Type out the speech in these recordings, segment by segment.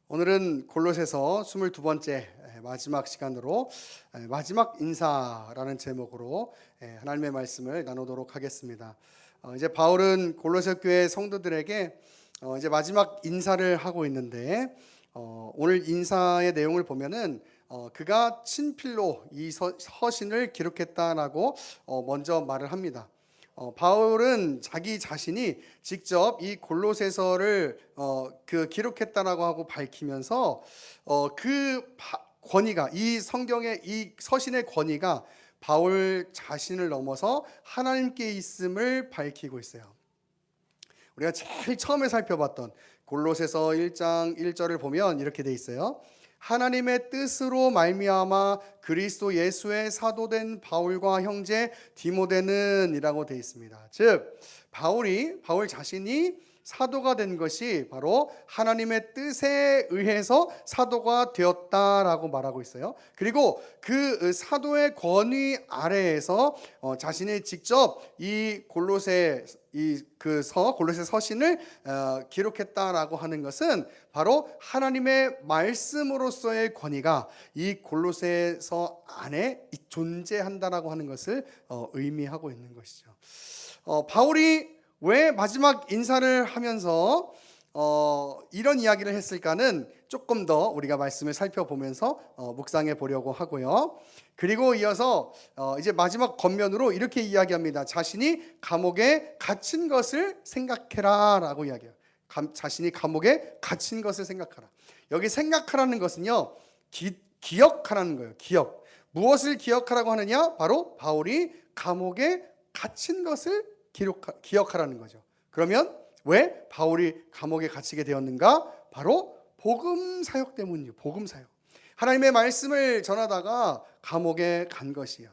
오늘은 골로새서 22번째 마지막 시간으로 마지막 인사라는 제목으로 하나님의 말씀을 나누도록 하겠습니다. 이제 바울은 골로새 교회 성도들에게 이제 마지막 인사를 하고 있는데 오늘 인사의 내용을 보면은 그가 친필로 이 서신을 기록했다라고 먼저 말을 합니다. 바울은 자기 자신이 직접 이 골로새서를 기록했다라고 하고 밝히면서 권위가 이 성경의 이 서신의 권위가 바울 자신을 넘어서 하나님께 있음을 밝히고 있어요. 우리가 제일 처음에 살펴봤던 골로새서 1장 1절을 보면 이렇게 돼 있어요. 하나님의 뜻으로 말미암아 그리스도 예수의 사도된 바울과 형제 디모데는 이라고 되어 있습니다. 즉 바울 자신이 사도가 된 것이 바로 하나님의 뜻에 의해서 사도가 되었다라고 말하고 있어요. 그리고 그 사도의 권위 아래에서 자신이 직접 이 골로새 서신을 기록했다라고 하는 것은 바로 하나님의 말씀으로서의 권위가 이 골로새서 안에 존재한다라고 하는 것을 의미하고 있는 것이죠. 바울이 왜 마지막 인사를 하면서 이런 이야기를 했을까는 조금 더 우리가 말씀을 살펴보면서 묵상해 보려고 하고요. 그리고 이어서 이제 마지막 겉면으로 이렇게 이야기합니다. 자신이 감옥에 갇힌 것을 생각해라 라고 이야기해요. 자신이 감옥에 갇힌 것을 생각하라. 여기 생각하라는 것은요, 기억하라는 거예요. 기억. 무엇을 기억하라고 하느냐? 바로 바울이 감옥에 갇힌 것을 기억하라는 거죠. 그러면 왜 바울이 감옥에 갇히게 되었는가? 바로 복음 사역 때문이에요. 복음 사역. 하나님의 말씀을 전하다가 감옥에 간 것이야.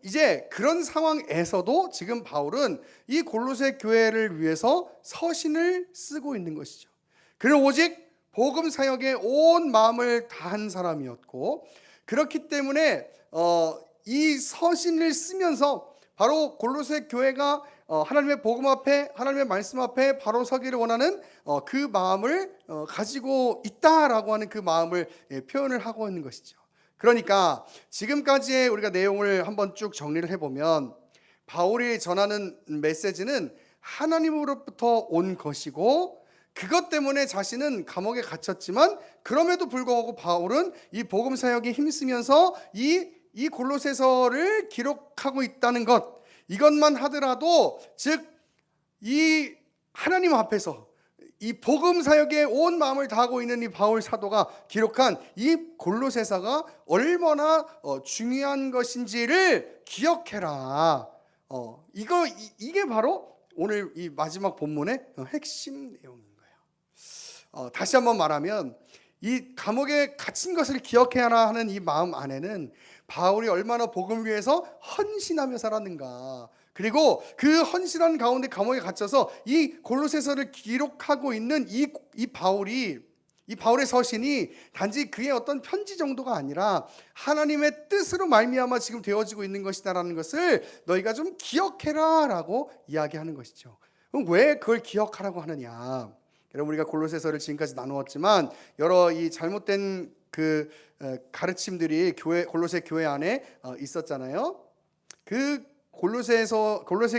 이제 그런 상황에서도 지금 바울은 이 골로새 교회를 위해서 서신을 쓰고 있는 것이죠. 그는 오직 복음 사역에 온 마음을 다한 사람이었고, 그렇기 때문에 이 서신을 쓰면서 바로 골로새 교회가 하나님의 복음 앞에, 하나님의 말씀 앞에 바로 서기를 원하는 그 마음을 가지고 있다라고 하는 그 마음을 표현을 하고 있는 것이죠. 그러니까 지금까지의 우리가 내용을 한번 쭉 정리를 해보면 바울이 전하는 메시지는 하나님으로부터 온 것이고, 그것 때문에 자신은 감옥에 갇혔지만 그럼에도 불구하고 바울은 이 복음 사역에 힘쓰면서 이 골로새서를 기록하고 있다는 것, 이것만 하더라도 즉 이 하나님 앞에서 이 복음 사역에 온 마음을 다하고 있는 이 바울 사도가 기록한 이 골로새서가 얼마나 중요한 것인지를 기억해라. 이게 바로 오늘 이 마지막 본문의 핵심 내용인 거예요. 다시 한번 말하면 이 감옥에 갇힌 것을 기억해야 하는 이 마음 안에는 바울이 얼마나 복음을 위해서 헌신하며 살았는가, 그리고 그 헌신한 가운데 감옥에 갇혀서 이 골로새서를 기록하고 있는 이 바울의 서신이 단지 그의 어떤 편지 정도가 아니라 하나님의 뜻으로 말미암아 지금 되어지고 있는 것이다라는 것을 너희가 좀 기억해라 라고 이야기하는 것이죠. 그럼 왜 그걸 기억하라고 하느냐? 여러분, 우리가 골로새서를 지금까지 나누었지만 여러 이 잘못된 그 가르침들이 골로새 교회 안에 있었잖아요. 그 골로새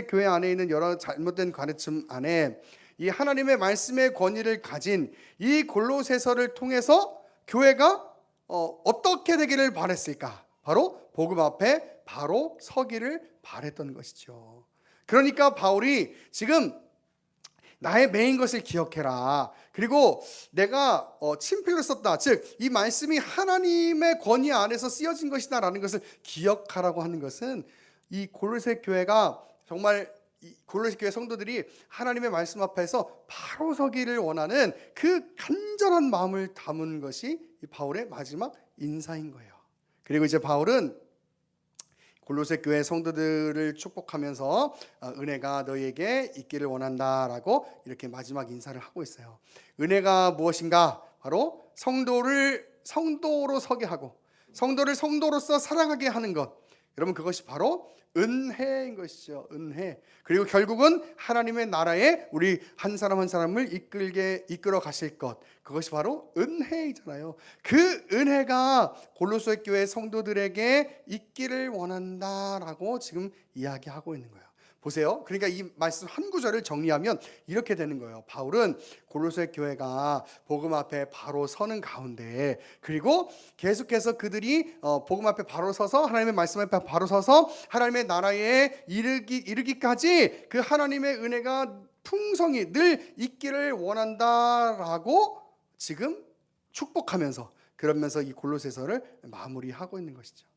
교회 안에 있는 여러 잘못된 가르침 안에 이 하나님의 말씀의 권위를 가진 이 골로새서를 통해서 교회가 어떻게 되기를 바랬을까? 바로 복음 앞에 바로 서기를 바랬던 것이죠. 그러니까 바울이 지금 나의 메인 것을 기억해라. 그리고 내가 친필로 썼다. 즉 이 말씀이 하나님의 권위 안에서 쓰여진 것이다라는 것을 기억하라고 하는 것은 이 골로새 교회가 정말 골로새 교회 성도들이 하나님의 말씀 앞에서 바로 서기를 원하는 그 간절한 마음을 담은 것이 이 바울의 마지막 인사인 거예요. 그리고 이제 바울은 골로새 교회 성도들을 축복하면서 은혜가 너희에게 있기를 원한다라고 이렇게 마지막 인사를 하고 있어요. 은혜가 무엇인가? 바로 성도를 성도로 서게 하고 성도를 성도로서 사랑하게 하는 것, 여러분 그것이 바로 은혜인 것이죠. 은혜. 그리고 결국은 하나님의 나라에 우리 한 사람 한 사람을 이끌어 가실 것. 그것이 바로 은혜이잖아요. 그 은혜가 골로새 교회 성도들에게 있기를 원한다라고 지금 이야기하고 있는 거예요. 보세요. 그러니까 이 말씀 한 구절을 정리하면 이렇게 되는 거예요. 바울은 골로새 교회가 복음 앞에 바로 서는 가운데, 그리고 계속해서 그들이 복음 앞에 바로 서서 하나님의 말씀 앞에 바로 서서 하나님의 나라에 이르기까지 그 하나님의 은혜가 풍성히 늘 있기를 원한다라고 지금 축복하면서, 그러면서 이 골로새서를 마무리하고 있는 것이죠.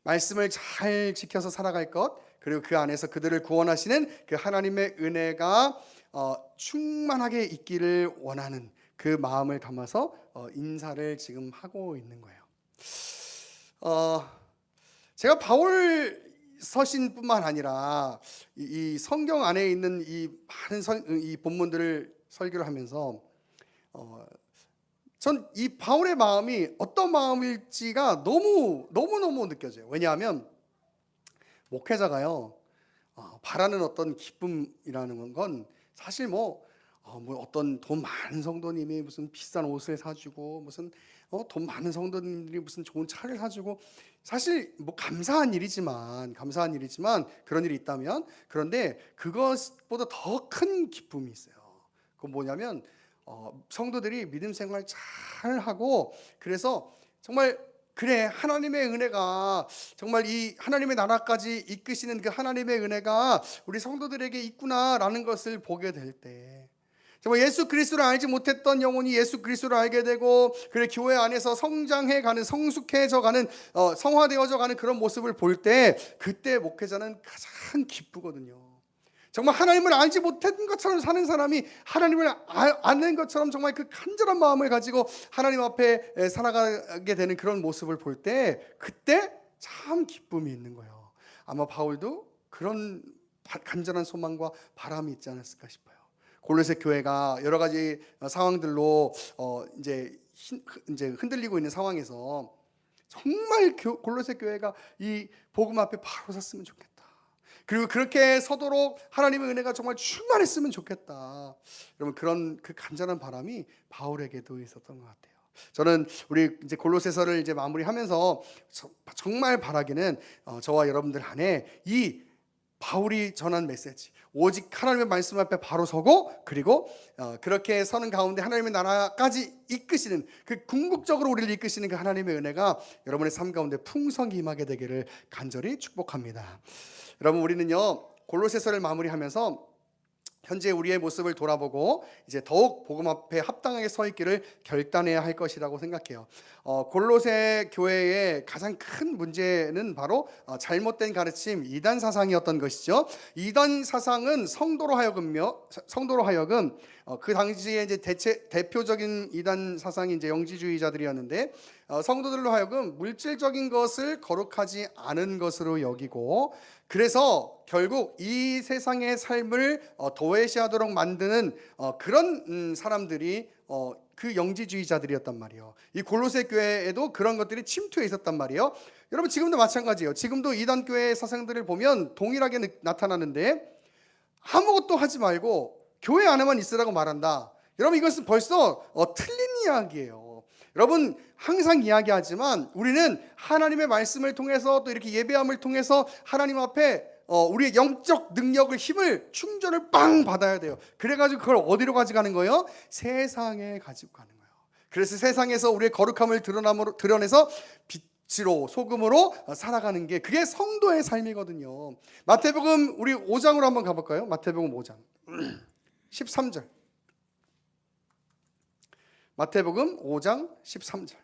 말씀을 잘 지켜서 살아갈 것, 그리고 그 안에서 그들을 구원하시는 그 하나님의 은혜가 충만하게 있기를 원하는 그 마음을 담아서 인사를 지금 하고 있는 거예요. 제가 바울 서신뿐만 아니라 이 성경 안에 있는 이 많은 이 본문들을 설교를 하면서 전 이 바울의 마음이 어떤 마음일지가 너무너무 느껴져요. 왜냐하면 목회자가요, 바라는 어떤 기쁨이라는 건 사실 뭐 어떤 돈 많은 성도님이 무슨 비싼 옷을 사주고, 무슨 돈 많은 성도님들이 무슨 좋은 차를 사주고, 사실 뭐 감사한 일이지만 그런 일이 있다면, 그런데 그것보다 더 큰 기쁨이 있어요. 그건 뭐냐면 성도들이 믿음 생활 잘 하고, 그래서 정말 그래, 하나님의 은혜가 정말 이 하나님의 나라까지 이끄시는 그 하나님의 은혜가 우리 성도들에게 있구나라는 것을 보게 될 때, 정말 예수 그리스도를 알지 못했던 영혼이 예수 그리스도를 알게 되고, 그래 교회 안에서 성장해가는, 성숙해져가는, 성화되어져가는 그런 모습을 볼 때, 그때 목회자는 가장 기쁘거든요. 정말 하나님을 알지 못한 것처럼 사는 사람이 하나님을 아는 것처럼 정말 그 간절한 마음을 가지고 하나님 앞에 살아가게 되는 그런 모습을 볼 때, 그때 참 기쁨이 있는 거예요. 아마 바울도 그런 간절한 소망과 바람이 있지 않았을까 싶어요. 골로새 교회가 여러 가지 상황들로 이제 흔들리고 있는 상황에서 정말 골로새 교회가 이 복음 앞에 바로 섰으면 좋겠다. 그리고 그렇게 서도록 하나님의 은혜가 정말 충만했으면 좋겠다. 여러분 그런 그 간절한 바람이 바울에게도 있었던 것 같아요. 저는 우리 이제 골로새서를 이제 마무리하면서 정말 바라기는 저와 여러분들 안에 이 바울이 전한 메시지, 오직 하나님의 말씀 앞에 바로 서고, 그리고 그렇게 서는 가운데 하나님의 나라까지 이끄시는, 그 궁극적으로 우리를 이끄시는 그 하나님의 은혜가 여러분의 삶 가운데 풍성히 임하게 되기를 간절히 축복합니다. 여러분 우리는요 골로새서를 마무리하면서 현재 우리의 모습을 돌아보고 이제 더욱 복음 앞에 합당하게 서 있기를 결단해야 할 것이라고 생각해요. 골로새 교회의 가장 큰 문제는 바로 잘못된 가르침, 이단 사상이었던 것이죠. 이단 사상은 성도로 하여금 그 당시에 이제 대표적인 이단 사상이 이제 영지주의자들이었는데, 성도들로 하여금 물질적인 것을 거룩하지 않은 것으로 여기고, 그래서 결국 이 세상의 삶을 도외시하도록 만드는 그런 사람들이 그 영지주의자들이었단 말이에요. 이 골로새 교회에도 그런 것들이 침투해 있었단 말이에요. 여러분 지금도 마찬가지예요. 지금도 이단 교회의 사상들을 보면 동일하게 나타나는데, 아무것도 하지 말고 교회 안에만 있으라고 말한다. 여러분 이것은 벌써 틀린 이야기예요. 여러분 항상 이야기하지만 우리는 하나님의 말씀을 통해서, 또 이렇게 예배함을 통해서 하나님 앞에 우리의 영적 능력을, 힘을, 충전을 빵 받아야 돼요. 그래가지고 그걸 어디로 가져가는 거예요? 세상에 가지고 가는 거예요. 그래서 세상에서 우리의 거룩함을 드러내서 빛으로, 소금으로 살아가는 게, 그게 성도의 삶이거든요. 마태복음 우리 5장으로 한번 가볼까요? 마태복음 5장 13절. 마태복음 5장 13절.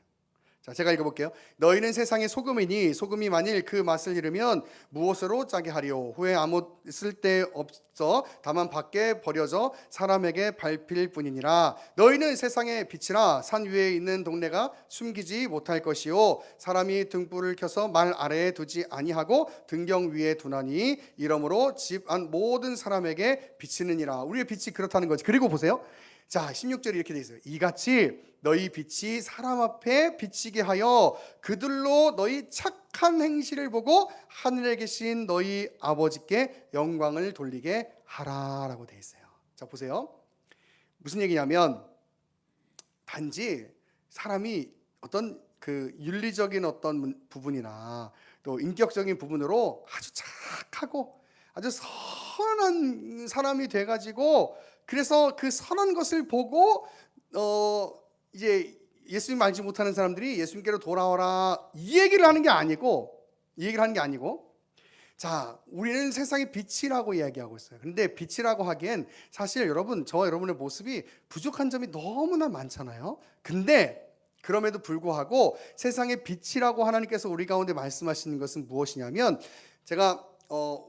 자, 제가 읽어볼게요. 너희는 세상의 소금이니 소금이 만일 그 맛을 잃으면 무엇으로 짜게 하리요? 후에 아무 쓸데 없어 다만 밖에 버려져 사람에게 밟힐 뿐이니라. 너희는 세상의 빛이라. 산 위에 있는 동네가 숨기지 못할 것이요, 사람이 등불을 켜서 말 아래에 두지 아니하고 등경 위에 두나니 이러므로 집 안 모든 사람에게 비치느니라. 우리의 빛이 그렇다는 거지. 그리고 보세요. 자, 16절에 이렇게 돼 있어요. 이같이 너희 빛이 사람 앞에 비치게 하여 그들로 너희 착한 행실을 보고 하늘에 계신 너희 아버지께 영광을 돌리게 하라라고 돼 있어요. 자, 보세요. 무슨 얘기냐면 단지 사람이 어떤 그 윤리적인 어떤 부분이나 또 인격적인 부분으로 아주 착하고 아주 선한 사람이 돼가지고 그래서 그 선한 것을 보고 이제 예수님 알지 못하는 사람들이 예수님께로 돌아오라 이 얘기를 하는 게 아니고 자, 우리는 세상의 빛이라고 이야기하고 있어요. 그런데 빛이라고 하기엔 사실 여러분, 저와 여러분의 모습이 부족한 점이 너무나 많잖아요. 근데 그럼에도 불구하고 세상의 빛이라고 하나님께서 우리 가운데 말씀하시는 것은 무엇이냐면 제가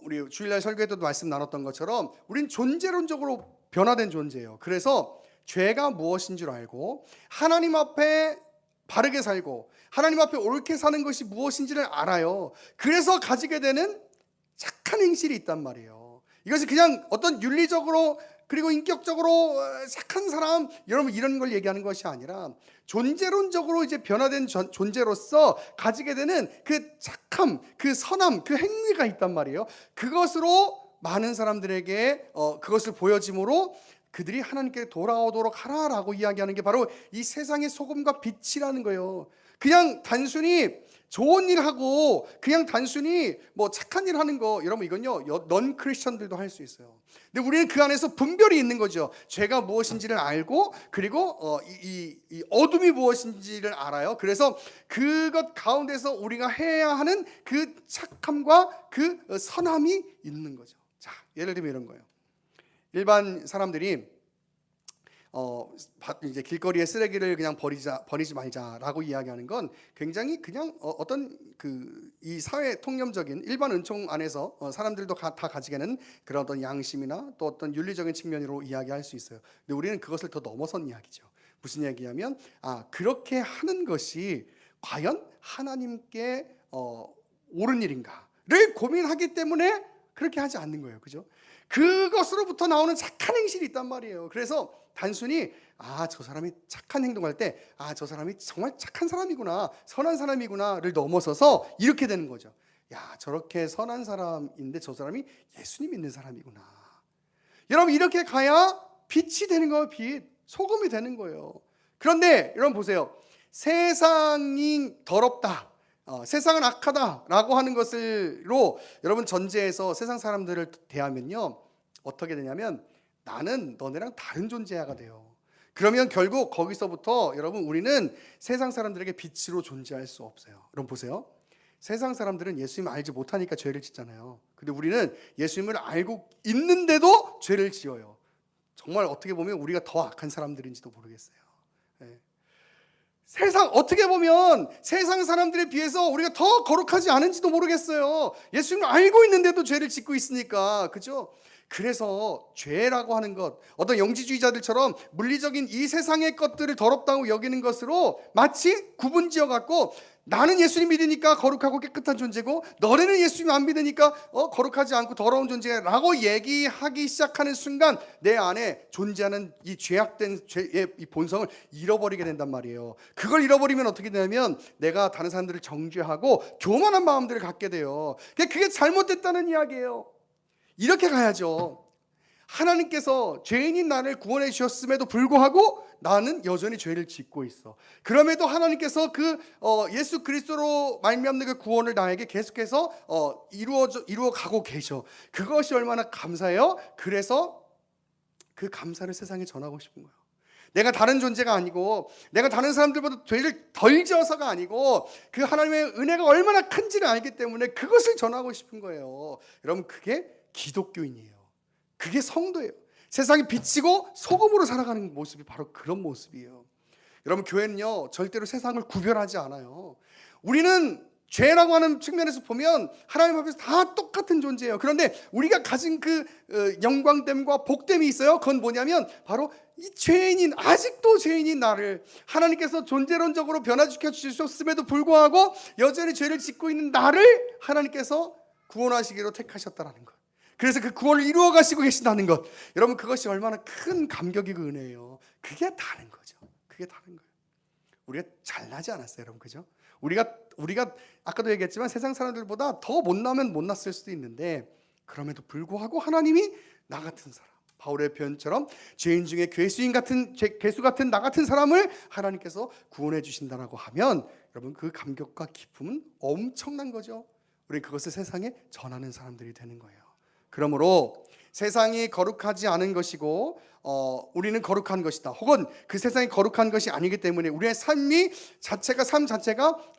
우리 주일날 설교 때도 말씀 나눴던 것처럼 우린 존재론적으로 변화된 존재예요. 그래서 죄가 무엇인 줄 알고 하나님 앞에 바르게 살고 하나님 앞에 옳게 사는 것이 무엇인지를 알아요. 그래서 가지게 되는 착한 행실이 있단 말이에요. 이것이 그냥 어떤 윤리적으로 그리고 인격적으로 착한 사람 여러분 이런 걸 얘기하는 것이 아니라 존재론적으로 이제 변화된 존재로서 가지게 되는 그 착함, 그 선함, 그 행위가 있단 말이에요. 그것으로 많은 사람들에게 그것을 보여짐으로 그들이 하나님께 돌아오도록 하라라고 이야기하는 게 바로 이 세상의 소금과 빛이라는 거예요. 그냥 단순히 좋은 일 하고 그냥 단순히 뭐 착한 일 하는 거 여러분 이건요 넌 크리스천들도 할 수 있어요. 근데 우리는 그 안에서 분별이 있는 거죠. 죄가 무엇인지를 알고 그리고 이 어둠이 무엇인지를 알아요. 그래서 그것 가운데서 우리가 해야 하는 그 착함과 그 선함이 있는 거죠. 자, 예를 들면 이런 거예요. 일반 사람들이 이제 길거리에 쓰레기를 그냥 버리지 말자라고 이야기하는 건 굉장히 그냥 어떤 이 사회 통념적인 일반 은총 안에서 사람들도 다 가지게는 그런 어떤 양심이나 또 어떤 윤리적인 측면으로 이야기할 수 있어요. 근데 우리는 그것을 더 넘어선 이야기죠. 무슨 얘기냐면 그렇게 하는 것이 과연 하나님께 옳은 일인가를 고민하기 때문에 그렇게 하지 않는 거예요. 그죠? 그것으로부터 나오는 착한 행실이 있단 말이에요. 그래서 단순히 저 사람이 착한 행동할 때 저 사람이 정말 착한 사람이구나 선한 사람이구나를 넘어서서 이렇게 되는 거죠. 야, 저렇게 선한 사람인데 저 사람이 예수님 믿는 사람이구나. 여러분 이렇게 가야 빛이 되는 거예요. 빛, 소금이 되는 거예요. 그런데 여러분 보세요. 세상이 더럽다, 세상은 악하다라고 하는 것으로 여러분 전제해서 세상 사람들을 대하면요 어떻게 되냐면 나는 너네랑 다른 존재가 돼요. 그러면 결국 거기서부터 여러분 우리는 세상 사람들에게 빛으로 존재할 수 없어요. 여러분 보세요. 세상 사람들은 예수님을 알지 못하니까 죄를 짓잖아요. 근데 우리는 예수님을 알고 있는데도 죄를 지어요. 정말 어떻게 보면 우리가 더 악한 사람들인지도 모르겠어요. 네. 어떻게 보면 세상 사람들에 비해서 우리가 더 거룩하지 않은지도 모르겠어요. 예수님을 알고 있는데도 죄를 짓고 있으니까. 그죠? 그래서 죄라고 하는 것, 어떤 영지주의자들처럼 물리적인 이 세상의 것들을 더럽다고 여기는 것으로 마치 구분지어 갖고 나는 예수님 믿으니까 거룩하고 깨끗한 존재고 너네는 예수님 안 믿으니까 거룩하지 않고 더러운 존재라고 얘기하기 시작하는 순간 내 안에 존재하는 이 죄악된 죄의 이 본성을 잃어버리게 된단 말이에요. 그걸 잃어버리면 어떻게 되냐면 내가 다른 사람들을 정죄하고 교만한 마음들을 갖게 돼요. 그게 잘못됐다는 이야기예요. 이렇게 가야죠. 하나님께서 죄인인 나를 구원해 주셨음에도 불구하고 나는 여전히 죄를 짓고 있어. 그럼에도 하나님께서 예수 그리스도로 말미암는 그 구원을 나에게 계속해서 이루어 가고 계셔. 그것이 얼마나 감사해요. 그래서 그 감사를 세상에 전하고 싶은 거예요. 내가 다른 존재가 아니고 내가 다른 사람들보다 죄를 덜 지어서가 아니고 그 하나님의 은혜가 얼마나 큰지를 알기 때문에 그것을 전하고 싶은 거예요. 여러분 그게 기독교인이에요. 그게 성도예요. 세상이 비치고 소금으로 살아가는 모습이 바로 그런 모습이에요. 여러분 교회는요 절대로 세상을 구별하지 않아요. 우리는 죄라고 하는 측면에서 보면 하나님 앞에서 다 똑같은 존재예요. 그런데 우리가 가진 그 영광됨과 복됨이 있어요. 그건 뭐냐면 바로 이 아직도 죄인인 나를 하나님께서 존재론적으로 변화시켜 주셨음에도 불구하고 여전히 죄를 짓고 있는 나를 하나님께서 구원하시기로 택하셨다라는 것. 그래서 그 구원을 이루어 가시고 계신다는 것, 여러분 그것이 얼마나 큰 감격이고 은혜예요. 그게 다른 거죠. 그게 다른 거예요. 우리가 잘나지 않았어요, 여러분, 그죠? 우리가 아까도 얘기했지만 세상 사람들보다 더 못나면 못났을 수도 있는데, 그럼에도 불구하고 하나님이 나 같은 사람, 바울의 표현처럼 죄인 중에 괴수 같은 나 같은 사람을 하나님께서 구원해 주신다라고 하면, 여러분 그 감격과 기쁨은 엄청난 거죠. 우리 그것을 세상에 전하는 사람들이 되는 거예요. 그러므로 세상이 거룩하지 않은 것이고 우리는 거룩한 것이다, 혹은 그 세상이 거룩한 것이 아니기 때문에 우리의 삶 자체가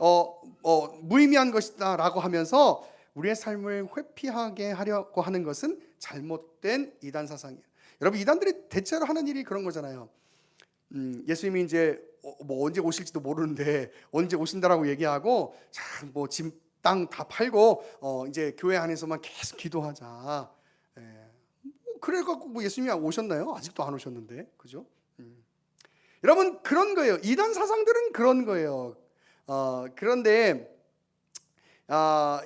무의미한 것이다 라고 하면서 우리의 삶을 회피하게 하려고 하는 것은 잘못된 이단 사상이에요. 여러분, 이단들이 대체로 하는 일이 그런 거잖아요. 예수님이 이제 뭐 언제 오실지도 모르는데 언제 오신다라고 얘기하고, 뭐 집 땅 다 팔고 이제 교회 안에서만 계속 기도하자. 그래갖고 뭐 예수님이 오셨나요? 아직도 안 오셨는데, 그죠? 여러분, 그런 거예요. 이단 사상들은 그런 거예요. 그런데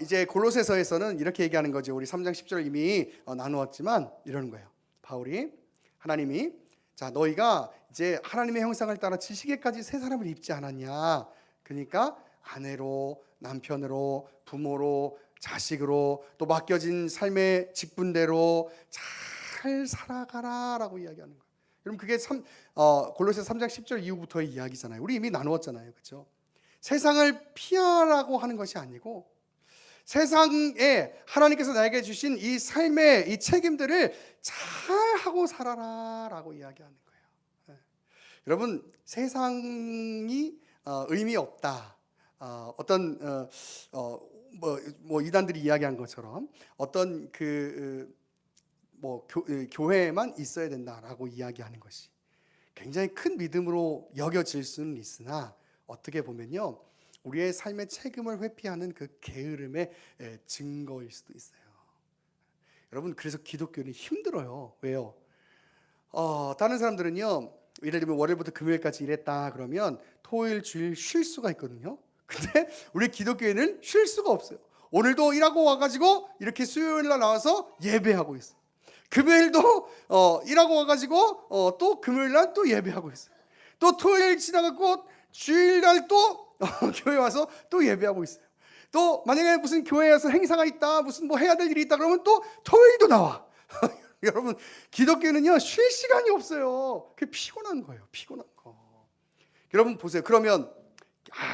이제 골로새서에서는 이렇게 얘기하는 거죠. 우리 3장 10절 이미 나누었지만 이러는 거예요. 바울이, 하나님이 자 너희가 이제 하나님의 형상을 따라 지식에까지 새 사람을 입지 않았냐. 그러니까 아내로, 남편으로, 부모로, 자식으로, 또 맡겨진 삶의 직분대로 잘 살아가라라고 이야기하는 거예요. 여러분, 그게 골로새서 3장 10절 이후부터의 이야기잖아요. 우리 이미 나누었잖아요, 그렇죠? 세상을 피하라고 하는 것이 아니고, 세상에 하나님께서 나에게 주신 이 삶의 이 책임들을 잘 하고 살아라라고 이야기하는 거예요. 여러분, 세상이 의미 없다. 뭐 이단들이 이야기한 것처럼 어떤 교회에만 있어야 된다라고 이야기하는 것이 굉장히 큰 믿음으로 여겨질 수는 있으나, 어떻게 보면요, 우리의 삶의 책임을 회피하는 그 게으름의 증거일 수도 있어요. 여러분, 그래서 기독교는 힘들어요. 왜요? 다른 사람들은요, 예를 들면 월요일부터 금요일까지 일했다 그러면 토요일, 주일 쉴 수가 있거든요. 근데 우리 기독교에는 쉴 수가 없어요. 오늘도 일하고 와가지고 이렇게 수요일날 나와서 예배하고 있어요. 금요일도 일하고 와가지고 또 금요일날 또 예배하고 있어요. 또 토요일 지나가고 주일날 또 교회 와서 또 예배하고 있어요. 또 만약에 무슨 교회에서 행사가 있다, 무슨 뭐 해야 될 일이 있다 그러면 또 토요일도 나와. 여러분, 기독교는요 쉴 시간이 없어요. 그게 피곤한 거예요. 피곤한 거. 여러분 보세요. 그러면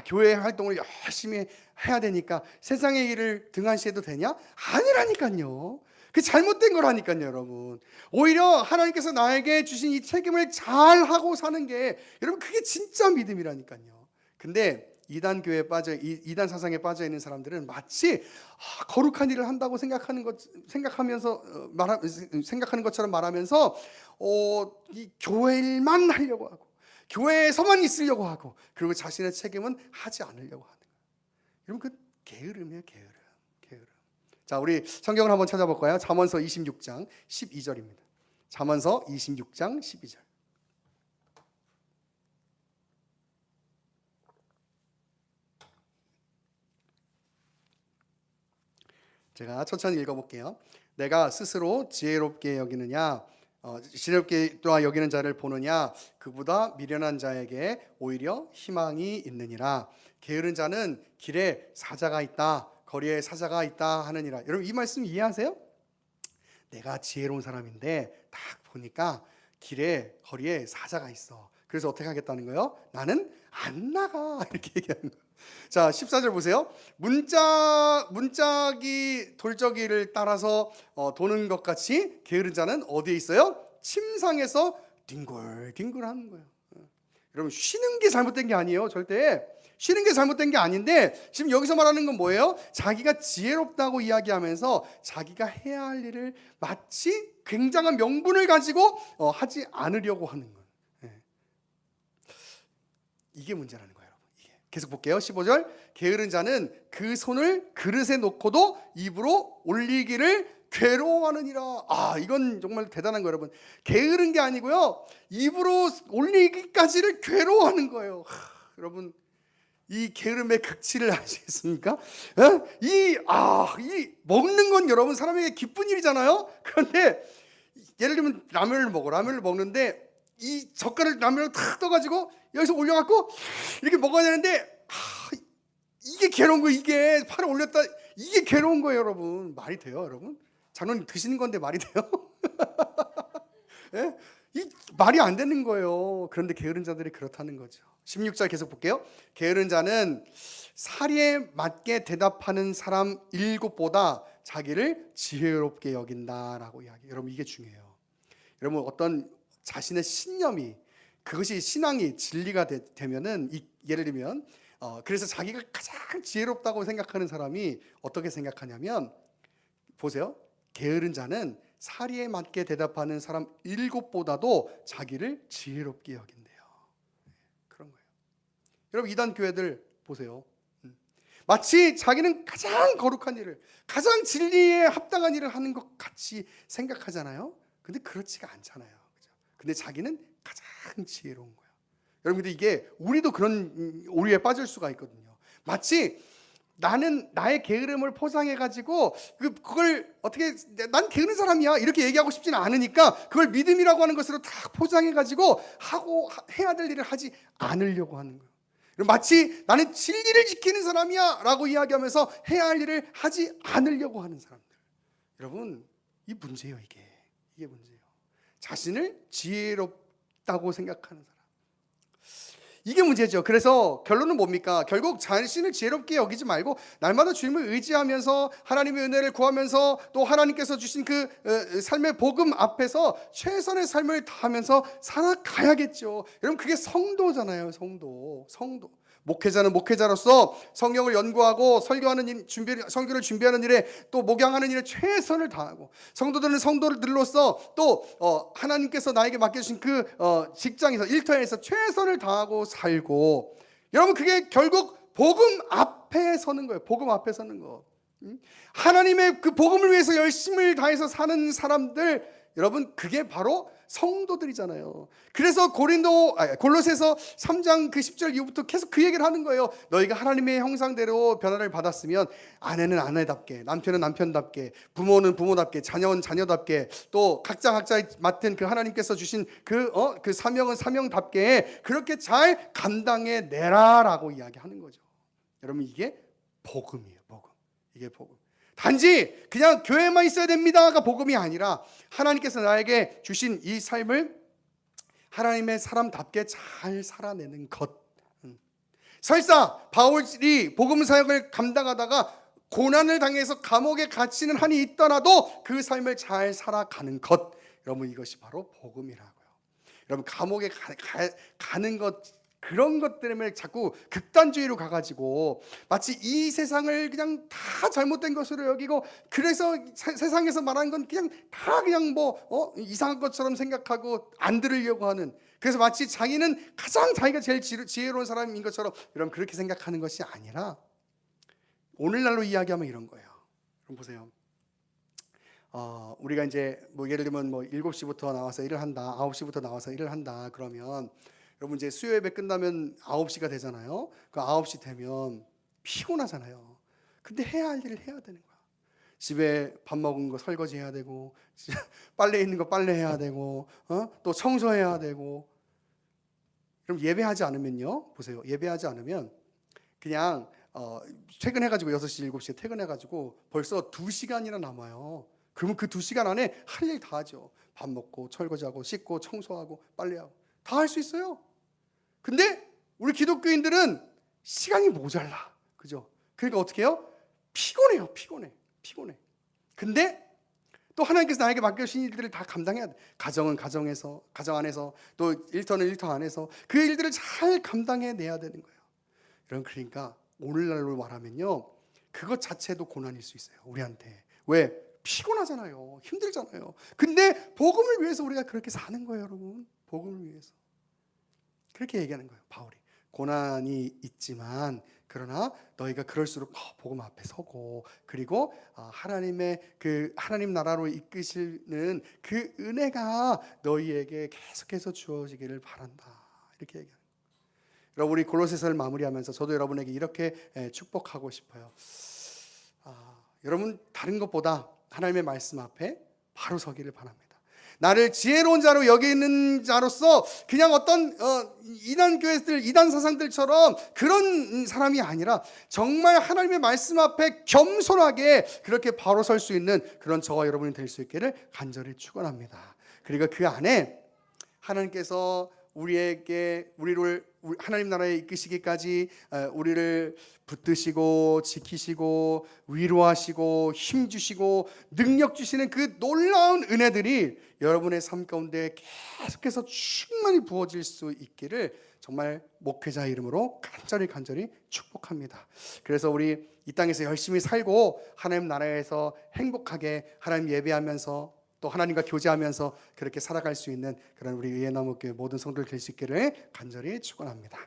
교회 활동을 열심히 해야 되니까 세상의 일을 등한시해도 되냐? 아니라니까요. 그 잘못된 거라니까요, 여러분. 오히려 하나님께서 나에게 주신 이 책임을 잘 하고 사는 게, 여러분, 그게 진짜 믿음이라니까요. 근데 이단 사상에 빠져 있는 사람들은 마치 거룩한 일을 한다고 생각하는 것처럼 말하면서 이 교회 일만 하려고 하고, 교회에서만 있으려고 하고, 그리고 자신의 책임은 하지 않으려고 하는 거예요. 여러분, 그 게으름이에요, 게으름. 자, 우리 성경을 한번 찾아볼까요? 잠언서 26장 12절입니다. 잠언서 26장 12절. 제가 천천히 읽어볼게요. 내가 스스로 지혜롭게 여기느냐, 지혜롭게 또한 여기는 자를 보느냐, 그보다 미련한 자에게 오히려 희망이 있느니라. 게으른 자는 길에 사자가 있다, 거리에 사자가 있다 하느니라. 여러분, 이 말씀 이해하세요? 내가 지혜로운 사람인데 딱 보니까 거리에 사자가 있어. 그래서 어떻게 하겠다는 거예요? 나는 안 나가. 이렇게 얘기하는 거예요. 자, 14절 보세요. 문짝이 돌저기를 따라서 도는 것 같이 게으른 자는 어디에 있어요? 침상에서 뒹굴뒹굴 하는 거예요. 여러분, 쉬는 게 잘못된 게 아니에요. 절대 쉬는 게 잘못된 게 아닌데, 지금 여기서 말하는 건 뭐예요? 자기가 지혜롭다고 이야기하면서 자기가 해야 할 일을 마치 굉장한 명분을 가지고 하지 않으려고 하는 거예요. 이게 문제라는 거예요. 계속 볼게요. 15절. 게으른 자는 그 손을 그릇에 놓고도 입으로 올리기를 괴로워하느니라. 이건 정말 대단한 거예요, 여러분. 게으른 게 아니고요, 입으로 올리기까지를 괴로워하는 거예요. 여러분, 이 게으름의 극치를 아시겠습니까? 예? 이 먹는 건 여러분 사람에게 기쁜 일이잖아요. 그런데 예를 들면 라면을 먹는데 이 젓갈을 라면을 탁 떠가지고 여기서 올려갖고 이렇게 먹어야 되는데 이게 괴로운 거예요. 이게 팔에 올렸다 이게 괴로운 거예요, 여러분. 말이 돼요, 여러분? 장로님 드시는 건데 말이 돼요? 예? 이 말이 안 되는 거예요. 그런데 게으른 자들이 그렇다는 거죠. 16절 계속 볼게요. 게으른 자는 사리에 맞게 대답하는 사람 7보다 자기를 지혜롭게 여긴다라고 이야기해요. 여러분 이게 중요해요. 여러분 어떤 자신의 신념이 그것이 신앙이 진리가 되면은 예를 들면 그래서 자기가 가장 지혜롭다고 생각하는 사람이 어떻게 생각하냐면 보세요. 게으른 자는 사리에 맞게 대답하는 사람 7보다도 자기를 지혜롭게 여긴대요. 그런 거예요. 여러분 이단 교회들 보세요. 마치 자기는 가장 거룩한 일을 가장 진리에 합당한 일을 하는 것 같이 생각하잖아요. 근데 그렇지가 않잖아요. 그죠? 근데 자기는 가장 지혜로운 거예요. 여러분 근데 이게 우리도 그런 오류에 빠질 수가 있거든요. 마치 나는 나의 게으름을 포장해가지고 그걸 어떻게 난 게으른 사람이야 이렇게 얘기하고 싶지는 않으니까 그걸 믿음이라고 하는 것으로 다 포장해가지고 하고 해야 될 일을 하지 않으려고 하는 거예요. 마치 나는 진리를 지키는 사람이야 라고 이야기하면서 해야 할 일을 하지 않으려고 하는 사람들. 여러분 이 문제예요. 이게 문제예요. 자신을 지혜롭다고 생각하는 사람. 이게 문제죠. 그래서 결론은 뭡니까? 결국 자신을 지혜롭게 여기지 말고 날마다 주님을 의지하면서 하나님의 은혜를 구하면서 또 하나님께서 주신 그 삶의 복음 앞에서 최선의 삶을 다하면서 살아가야겠죠. 여러분 그게 성도잖아요. 성도. 목회자는 목회자로서 성경을 연구하고 설교를 준비하는 일에 또 목양하는 일에 최선을 다하고 성도들은 성도들로서 또 하나님께서 나에게 맡겨주신 그 직장에서 일터에서 최선을 다하고 살고 여러분 그게 결국 복음 앞에 서는 거예요. 복음 앞에 서는 거. 하나님의 그 복음을 위해서 열심을 다해서 사는 사람들 여러분 그게 바로 성도들이잖아요. 그래서 골로새서 3장 그 10절 이후부터 계속 그 얘기를 하는 거예요. 너희가 하나님의 형상대로 변화를 받았으면 아내는 아내답게, 남편은 남편답게, 부모는 부모답게, 자녀는 자녀답게, 또 각자 맡은 그 하나님께서 주신 그 사명은 사명답게 그렇게 잘 감당해 내라라고 이야기하는 거죠. 여러분 이게 복음이에요. 복음. 이게 복음. 단지 그냥 교회만 있어야 됩니다가 복음이 아니라 하나님께서 나에게 주신 이 삶을 하나님의 사람답게 잘 살아내는 것. 설사 바울이 복음 사역을 감당하다가 고난을 당해서 감옥에 갇히는 한이 있더라도 그 삶을 잘 살아가는 것. 여러분 이것이 바로 복음이라고요. 여러분 감옥에 가는 것 그런 것 때문에 자꾸 극단주의로 가가지고 마치 이 세상을 그냥 다 잘못된 것으로 여기고 그래서 세상에서 말하는 건 그냥 다 그냥 이상한 것처럼 생각하고 안 들으려고 하는 그래서 마치 자기는 가장 자기가 제일 지혜로운 사람인 것처럼 여러분 그렇게 생각하는 것이 아니라 오늘날로 이야기하면 이런 거예요. 그럼 보세요. 우리가 이제 예를 들면 7시부터 나와서 일을 한다 9시부터 나와서 일을 한다 그러면 여러분 이제 수요 예배 끝나면 9시가 되잖아요. 그 9시 되면 피곤하잖아요. 근데 해야 할 일을 해야 되는 거야. 집에 밥 먹은 거 설거지 해야 되고 빨래 있는 거 빨래해야 되고 또 청소해야 되고 그럼 예배하지 않으면요. 보세요. 예배하지 않으면 그냥 퇴근해가지고 6시 7시에 퇴근해가지고 벌써 2시간이나 남아요. 그러면 그 2시간 안에 할 일 다 하죠. 밥 먹고 설거지하고 씻고 청소하고 빨래하고 다 할 수 있어요. 근데 우리 기독교인들은 시간이 모자라. 그죠? 그러니까 어떻게 해요? 피곤해요. 피곤해. 근데 또 하나님께서 나에게 맡겨주신 일들을 다 감당해야 돼. 가정은 가정 안에서 또 일터는 일터 안에서 그 일들을 잘 감당해내야 되는 거예요. 여러분 그러니까 오늘날로 말하면요. 그것 자체도 고난일 수 있어요. 우리한테. 왜? 피곤하잖아요. 힘들잖아요. 근데 복음을 위해서 우리가 그렇게 사는 거예요. 여러분. 복음을 위해서. 그렇게 얘기하는 거예요. 바울이. 고난이 있지만 그러나 너희가 그럴수록 복음 앞에 서고 그리고 하나님 나라로 이끄시는 그 은혜가 너희에게 계속해서 주어지기를 바란다. 이렇게 얘기하는 거예요. 여러분 우리 골로새서를 마무리하면서 저도 여러분에게 이렇게 축복하고 싶어요. 여러분 다른 것보다 하나님의 말씀 앞에 바로 서기를 바랍니다. 나를 지혜로운 자로 여기는 자로서 그냥 어떤 이단 교회들, 이단 사상들처럼 그런 사람이 아니라 정말 하나님의 말씀 앞에 겸손하게 그렇게 바로 설 수 있는 그런 저와 여러분이 될 수 있기를 간절히 축원합니다. 그리고 그 안에 하나님께서 우리를 하나님 나라에 이끄시기까지 우리를 붙드시고 지키시고 위로하시고 힘주시고 능력 주시는 그 놀라운 은혜들이 여러분의 삶 가운데 계속해서 충만히 부어질 수 있기를 정말 목회자 이름으로 간절히 축복합니다. 그래서 우리 이 땅에서 열심히 살고 하나님 나라에서 행복하게 하나님 예배하면서 또 하나님과 교제하면서 그렇게 살아갈 수 있는 그런 우리 의예나무교회 모든 성도들 될 수 있기를 간절히 축원합니다.